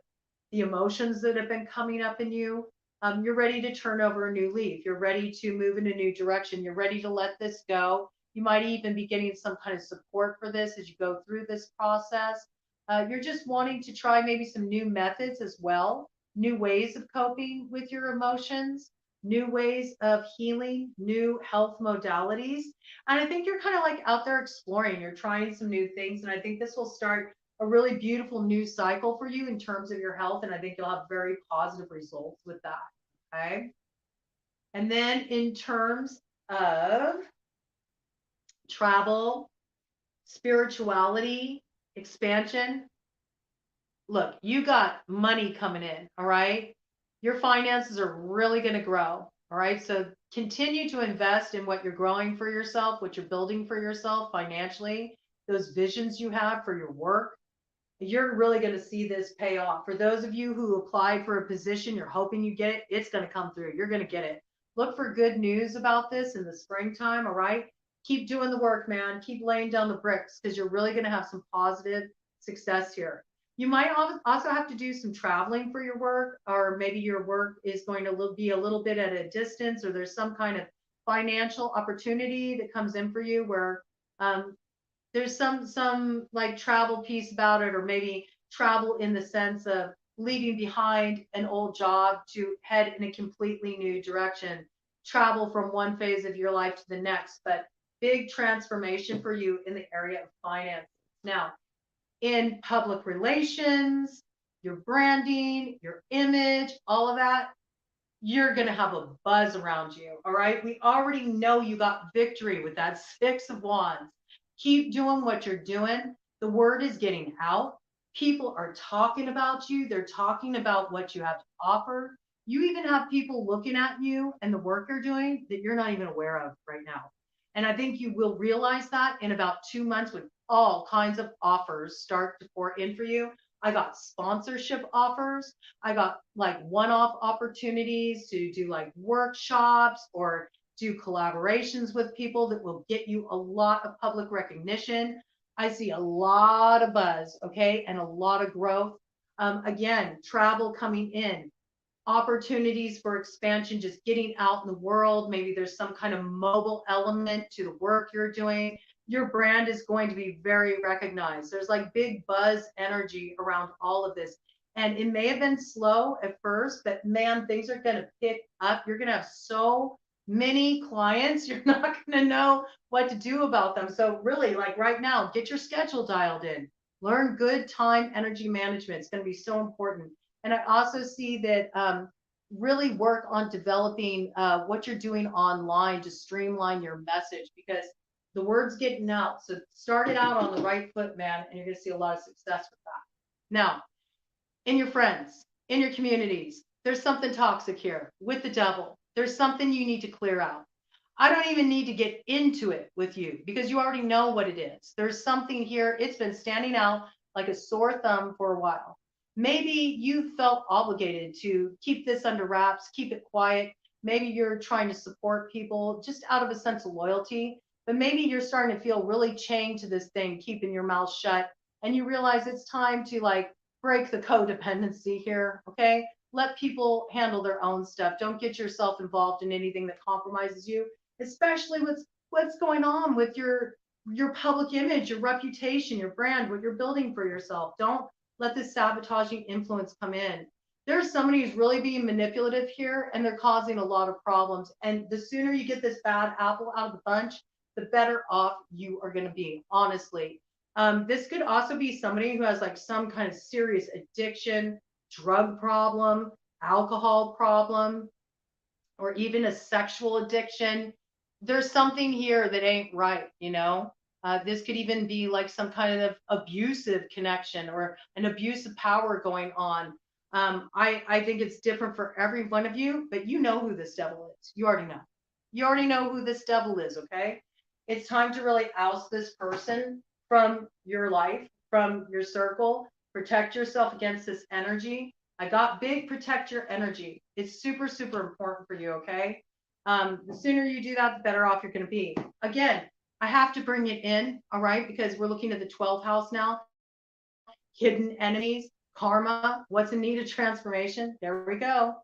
the emotions that have been coming up in you. You're ready to turn over a new leaf. You're ready to move in a new direction. You're ready to let this go. You might even be getting some kind of support for this as you go through this process. You're just wanting to try maybe some new methods as well, new ways of coping with your emotions, new ways of healing, new health modalities. And I think you're kind of like out there exploring, you're trying some new things. And I think this will start a really beautiful new cycle for you in terms of your health. And I think you'll have very positive results with that. Okay. And then in terms of travel, spirituality, expansion. Look, you got money coming in, all right? Your finances are really going to grow, all right? So continue to invest in what you're growing for yourself, what you're building for yourself financially, those visions you have for your work. You're really going to see this pay off. For those of you who applied for a position, you're hoping you get it, it's going to come through. You're going to get it. Look for good news about this in the springtime, all right? Keep doing the work, man. Keep laying down the bricks because you're really going to have some positive success here. You might also have to do some traveling for your work, or maybe your work is going to be a little bit at a distance, or there's some kind of financial opportunity that comes in for you where there's some like travel piece about it, or maybe travel in the sense of leaving behind an old job to head in a completely new direction, travel from one phase of your life to the next, but big transformation for you in the area of finance. Now, in public relations, your branding, your image, all of that, you're going to have a buzz around you. All right. We already know you got victory with that 6 of Wands. Keep doing what you're doing. The word is getting out. People are talking about you. They're talking about what you have to offer. You even have people looking at you and the work you're doing that you're not even aware of right now. And I think you will realize that in about 2 months when all kinds of offers start to pour in for you. I got sponsorship offers. I got like one-off opportunities to do like workshops or do collaborations with people that will get you a lot of public recognition. I see a lot of buzz, okay, and a lot of growth. Again, travel coming in, opportunities for expansion, just getting out in the world. Maybe there's some kind of mobile element to the work you're doing. Your brand is going to be very recognized. There's like big buzz energy around all of this. And it may have been slow at first, but man, things are going to pick up. You're going to have so many clients, you're not going to know what to do about them. So really, like right now, get your schedule dialed in. Learn good time energy management. It's going to be so important. And I also see that really work on developing what you're doing online to streamline your message, because the word's getting out. So start it out on the right foot, man, and you're going to see a lot of success with that. Now, in your friends, in your communities, there's something toxic here with the devil. There's something you need to clear out. I don't even need to get into it with you because you already know what it is. There's something here. It's been standing out like a sore thumb for a while. Maybe you felt obligated to keep this under wraps, keep it quiet. Maybe you're trying to support people just out of a sense of loyalty, but maybe you're starting to feel really chained to this thing, keeping your mouth shut, and you realize it's time to like break the codependency here, okay? Let people handle their own stuff. Don't get yourself involved in anything that compromises you, especially with what's going on with your public image, your reputation, your brand, what you're building for yourself. Don't let this sabotaging influence come in. There's somebody who's really being manipulative here, and they're causing a lot of problems. And the sooner you get this bad apple out of the bunch, the better off you are going to be, honestly. This could also be somebody who has like some kind of serious addiction, drug problem, alcohol problem. or even a sexual addiction, there's something here that ain't right, you know? This could even be like some kind of abusive connection or an abuse of power going on. I think it's different for every one of you, but you know who this devil is. You already know. You already know who this devil is, okay? It's time to really oust this person from your life, from your circle. Protect yourself against this energy. I got big protect your energy. It's super, super important for you, okay? The sooner you do that, the better off you're going to be. Again, I have to bring it in, all right, because we're looking at the 12th house now. Hidden enemies, karma, what's in need of transformation. There we go.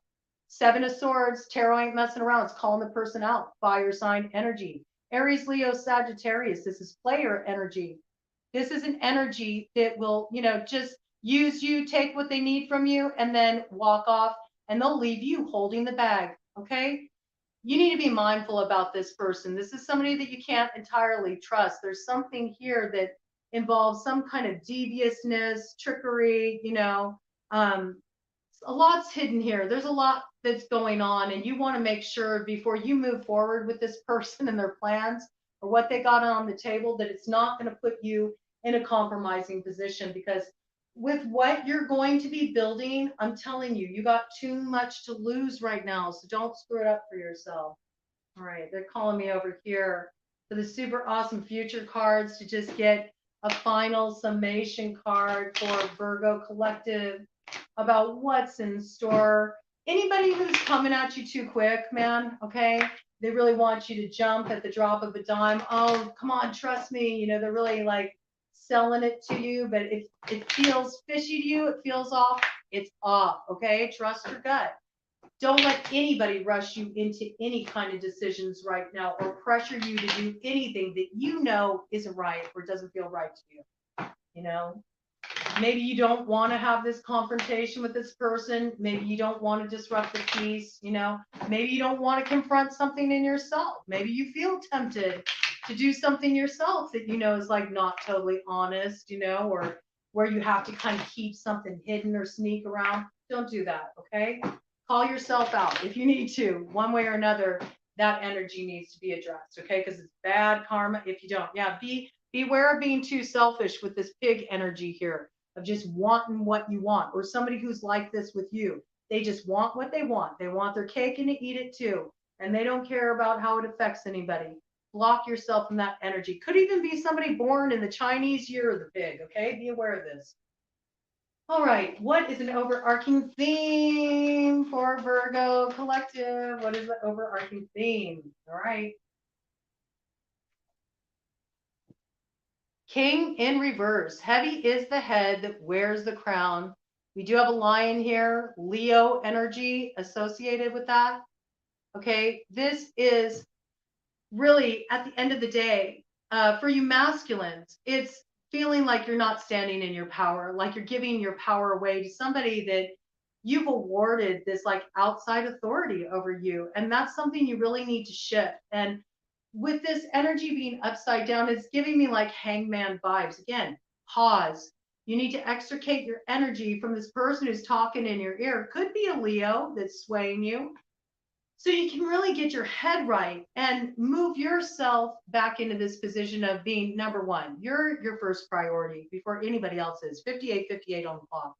7 of Swords, tarot ain't messing around. It's calling the person out. Fire sign energy. Aries, Leo, Sagittarius. This is player energy. This is an energy that will, just use you, take what they need from you, and then walk off, and they'll leave you holding the bag. Okay? You need to be mindful about this person. This is somebody that you can't entirely trust. There's something here that involves some kind of deviousness, trickery, a lot's hidden here. There's a lot that's going on, and you want to make sure before you move forward with this person and their plans or what they got on the table that it's not going to put you in a compromising position, because with what you're going to be building, I'm telling you, you got too much to lose right now. So don't screw it up for yourself. All right, they're calling me over here for the super awesome future cards to just get a final summation card for Virgo Collective about what's in store. Anybody who's coming at you too quick, man, okay? They really want you to jump at the drop of a dime. Oh, come on, trust me. They're really like selling it to you, but if it feels fishy to you, it feels off, it's off, okay? Trust your gut. Don't let anybody rush you into any kind of decisions right now or pressure you to do anything that you know isn't right or doesn't feel right to you. Maybe you don't want to have this confrontation with this person. Maybe you don't want to disrupt the peace, Maybe you don't want to confront something in yourself. Maybe you feel tempted to do something yourself that is like not totally honest, or where you have to kind of keep something hidden or sneak around. Don't do that, okay? Call yourself out if you need to. One way or another, that energy needs to be addressed, okay? Because it's bad karma if you don't. Yeah, beware of being too selfish with this pig energy here of just wanting what you want, or somebody who's like this with you. They just want what they want. They want their cake and to eat it too. And they don't care about how it affects anybody. Block yourself from that energy. Could even be somebody born in the Chinese year of the pig, okay? Be aware of this. All right, what is an overarching theme for Virgo Collective? What is the overarching theme? All right. King in reverse. Heavy is the head that wears the crown. We do have a lion here, Leo energy associated with that. Okay, this is really, at the end of the day, for you masculines, it's feeling like you're not standing in your power, like you're giving your power away to somebody that you've awarded this like outside authority over you. And that's something you really need to shift. And with this energy being upside down, it's giving me like hangman vibes. Again, pause. You need to extricate your energy from this person who's talking in your ear. Could be a Leo that's swaying you. So you can really get your head right and move yourself back into this position of being number one. You're your first priority before anybody else is. 58 on the clock.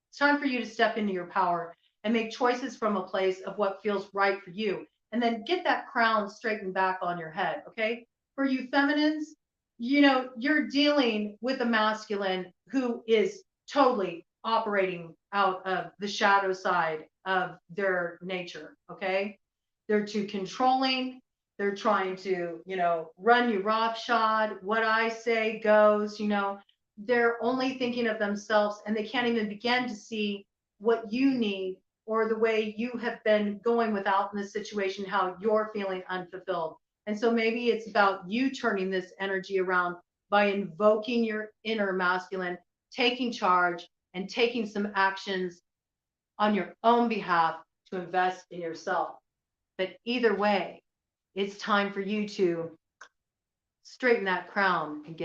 It's time for you to step into your power and make choices from a place of what feels right for you. And then get that crown straightened back on your head, okay? For you feminines, you're dealing with a masculine who is totally operating out of the shadow side of their nature, okay? They're too controlling. They're trying to, run you roughshod. What I say goes, they're only thinking of themselves, and they can't even begin to see what you need or the way you have been going without in this situation, how you're feeling unfulfilled. And so maybe it's about you turning this energy around by invoking your inner masculine, taking charge, and taking some actions on your own behalf to invest in yourself. But either way, it's time for you to straighten that crown and get